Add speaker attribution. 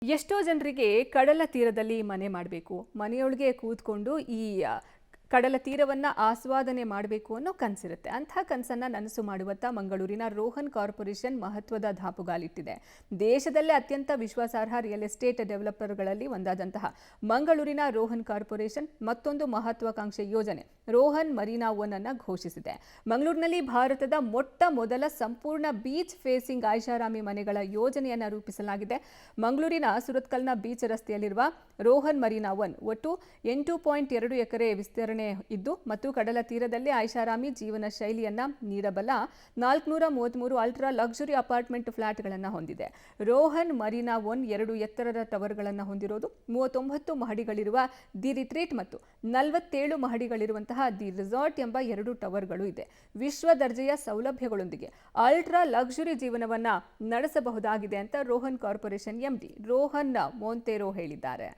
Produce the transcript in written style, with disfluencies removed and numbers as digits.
Speaker 1: ಎಷ್ಟೋ ಜನರಿಗೆ ಕಡಲ ತೀರದಲ್ಲಿ ಮನೆ ಮಾಡಬೇಕು, ಮನೆಯೊಳಗೆ ಕೂತ್ಕೊಂಡು ಈ ಕಡಲ ತೀರವನ್ನ ಆಸ್ವಾದನೆ ಮಾಡಬೇಕು ಅನ್ನೋ ಕನಸಿರುತ್ತೆ. ಅಂಥ ಕನಸನ್ನ ನನಸು ಮಾಡುವತ್ತ ಮಂಗಳೂರಿನ ರೋಹನ್ ಕಾರ್ಪೊರೇಷನ್ ಮಹತ್ವದ ದಾಪುಗಾಲಿಟ್ಟಿದೆ. ದೇಶದಲ್ಲೇ ಅತ್ಯಂತ ವಿಶ್ವಾಸಾರ್ಹ ರಿಯಲ್ ಎಸ್ಟೇಟ್ ಡೆವಲಪರ್ಗಳಲ್ಲಿ ಒಂದಾದಂತಹ ಮಂಗಳೂರಿನ ರೋಹನ್ ಕಾರ್ಪೊರೇಷನ್ ಮತ್ತೊಂದು ಮಹತ್ವಾಕಾಂಕ್ಷೆ ಯೋಜನೆ ರೋಹನ್ ಮರೀನಾ ಒನ್ ಅನ್ನು ಘೋಷಿಸಿದೆ. ಮಂಗಳೂರಿನಲ್ಲಿ ಭಾರತದ ಮೊಟ್ಟ ಮೊದಲ ಸಂಪೂರ್ಣ ಬೀಚ್ ಫೇಸಿಂಗ್ ಐಷಾರಾಮಿ ಮನೆಗಳ ಯೋಜನೆಯನ್ನು ರೂಪಿಸಲಾಗಿದೆ. ಮಂಗಳೂರಿನ ಸುರತ್ಕಲ್ನ ಬೀಚ್ ರಸ್ತೆಯಲ್ಲಿರುವ ರೋಹನ್ ಮರೀನಾ ಒನ್ ಒಟ್ಟು 8.2 ಎಕರೆ ವಿಸ್ತರಣೆ ಇದ್ದು ಮತ್ತು ಕಡಲ ತೀರದಲ್ಲಿ ಐಷಾರಾಮಿ ಜೀವನ ಶೈಲಿಯನ್ನ ನೀಡಬಲ್ಲ 433 ಅಲ್ಟ್ರಾ ಲಕ್ಸುರಿ ಅಪಾರ್ಟ್ಮೆಂಟ್ ಫ್ಲಾಟ್ಗಳನ್ನು ಹೊಂದಿದೆ. ರೋಹನ್ ಮರೀನಾ ಒನ್ 2 ಎತ್ತರದ ಟವರ್ಗಳನ್ನು ಹೊಂದಿರೋದು, 39 ಮಹಡಿಗಳಿರುವ ದಿ ರಿಟ್ರೀಟ್ ಮತ್ತು 47 ಮಹಡಿಗಳಿರುವಂತಹ ದಿ ರೆಸಾರ್ಟ್ ಎಂಬ 2 ಟವರ್ಗಳು ಇದೆ. ವಿಶ್ವ ದರ್ಜೆಯ ಸೌಲಭ್ಯಗಳೊಂದಿಗೆ ಅಲ್ಟ್ರಾ ಲಕ್ಸುರಿ ಜೀವನವನ್ನ ನಡೆಸಬಹುದಾಗಿದೆ ಅಂತ ರೋಹನ್ ಕಾರ್ಪೊರೇಷನ್ ಎಂಡಿ ರೋಹನ್ ಮೊಂತೆರೋ ಹೇಳಿದ್ದಾರೆ.